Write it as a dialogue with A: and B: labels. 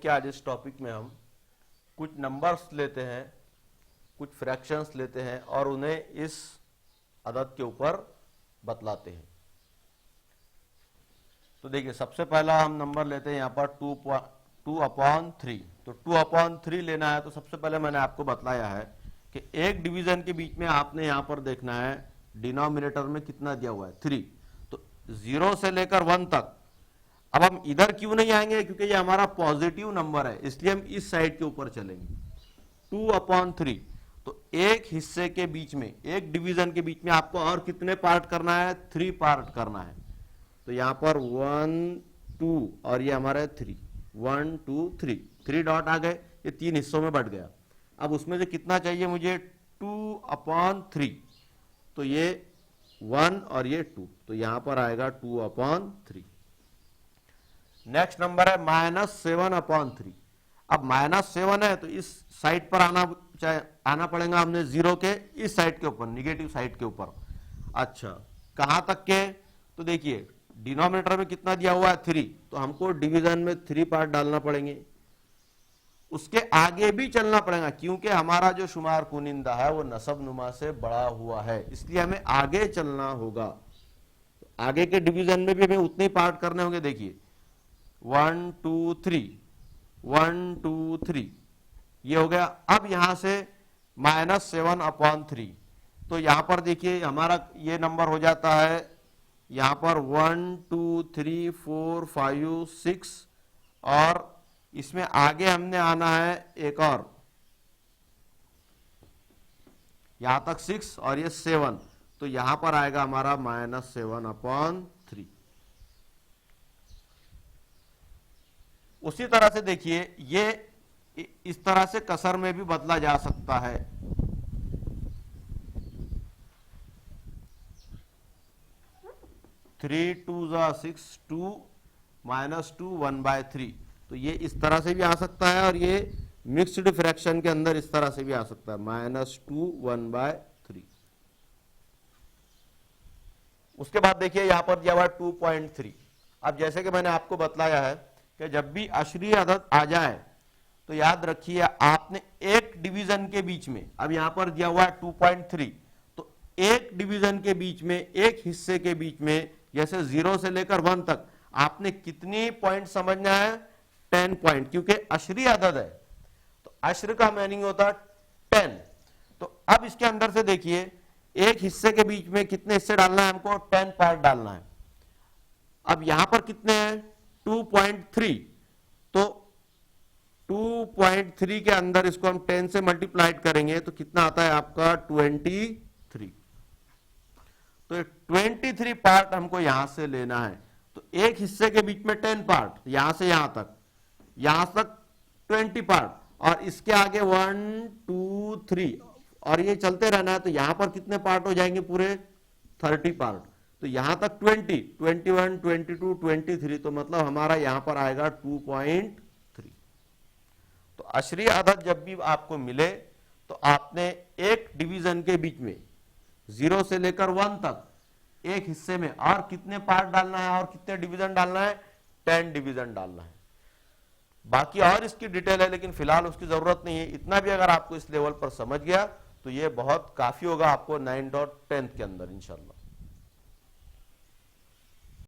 A: क्या आज इस टॉपिक में हम कुछ नंबर्स लेते हैं, कुछ फ्रैक्शंस लेते हैं और उन्हें इस अदद के ऊपर बतलाते हैं। तो देखिए, सबसे पहला हम नंबर लेते हैं यहाँ पर 2/3। तो 2/3 लेना है तो सबसे पहले मैंने आपको बतलाया है कि एक डिवीजन के बीच में आपने यहाँ पर देखना है डिनोमिनेटर में कितना दिया हुआ है 3। तो 0 से लेकर 1 तक। अब हम इधर क्यों नहीं आएंगे, क्योंकि ये हमारा पॉजिटिव नंबर है, इसलिए हम इस साइड के ऊपर चलेंगे। 2/3। तो एक हिस्से के बीच में, एक डिवीजन के बीच में आपको और कितने पार्ट करना है? 3 पार्ट करना है। तो यहां पर 1 2 और ये हमारा 3, 1 2 3 डॉट आ गए, ये 3 हिस्सों में बट गया। अब उसमें से कितना चाहिए मुझे? 2/3। तो ये 1 और ये 2, तो यहां पर आएगा 2/3। नेक्स्ट नंबर है -7/3। अब -7 है तो इस साइड पर आना पड़ेगा हमने 0 के इस साइड के ऊपर, निगेटिव साइड के ऊपर। अच्छा, कहां तक के? तो देखिए, डिनोमिनेटर में कितना दिया हुआ है? 3, तो हमको डिवीजन में 3 पार्ट डालना पड़ेंगे। उसके आगे भी चलना पड़ेगा, क्योंकि हमारा जो शुमार कुनिंदा है वो नसब नुमा से बड़ा हुआ है, इसलिए हमें आगे चलना होगा। तो आगे के डिवीजन में भी हमें उतने पार्ट करने होंगे। देखिए 1 2 3, 1 2 3, ये हो गया। अब यहां से -7/3, तो यहां पर देखिए हमारा ये नंबर हो जाता है यहां पर 1 2 3 4 5 6, और इसमें आगे हमने आना है एक और, यहां तक 6 और ये 7, तो यहां पर आएगा हमारा -7/3। उसी तरह से देखिए, ये इस तरह से कसर में भी बदला जा सकता है। थ्री 2 6 2 -2 1/3, तो ये इस तरह से भी आ सकता है, और ये मिक्स्ड फ्रैक्शन के अंदर इस तरह से भी आ सकता है, -2 1/3। उसके बाद देखिए यहां पर दिया हुआ 2.3। अब जैसे कि मैंने आपको बतलाया है कि जब भी अशरीय अदद आ जाए तो याद रखिए आपने एक डिवीजन के बीच में, अब यहां पर दिया हुआ है 2.3, तो एक डिवीजन के बीच में, एक हिस्से के बीच में, जैसे 0 से लेकर 1 तक आपने कितनी पॉइंट समझना है? 10 पॉइंट, क्योंकि अशरीय अदद है तो अशर का मीनिंग होता है 10। तो अब इसके अंदर से देखिए, एक हिस्से के बीच में कितने हिस्से डालना है हमको? 10 पार्ट डालना है। अब यहां पर कितने हैं? 2.3, तो 2.3 के अंदर इसको हम 10 से मल्टीप्लाइड करेंगे तो कितना आता है आपका? 23। तो 23 पार्ट हमको यहां से लेना है। तो एक हिस्से के बीच में 10 पार्ट, यहां से यहां तक 20 पार्ट, और इसके आगे 1 2 3, और ये चलते रहना है। तो यहां पर कितने पार्ट हो जाएंगे? पूरे 30 पार्ट। तो यहां तक 20, 21 22 23, तो मतलब हमारा यहां पर आएगा 2.3। तो अशरीय अदद जब भी आपको मिले तो आपने एक डिवीजन के बीच में 0 से लेकर 1 तक एक हिस्से में और कितने पार्ट डालना है और कितने डिवीजन डालना है? 10 डिवीजन डालना है। बाकी और इसकी डिटेल है, लेकिन फिलहाल उसकी जरूरत नहीं है। इतना भी अगर आपको इस लेवल पर समझ गया तो ये बहुत काफी होगा आपको 9.10 के अंदर इंशाल्लाह।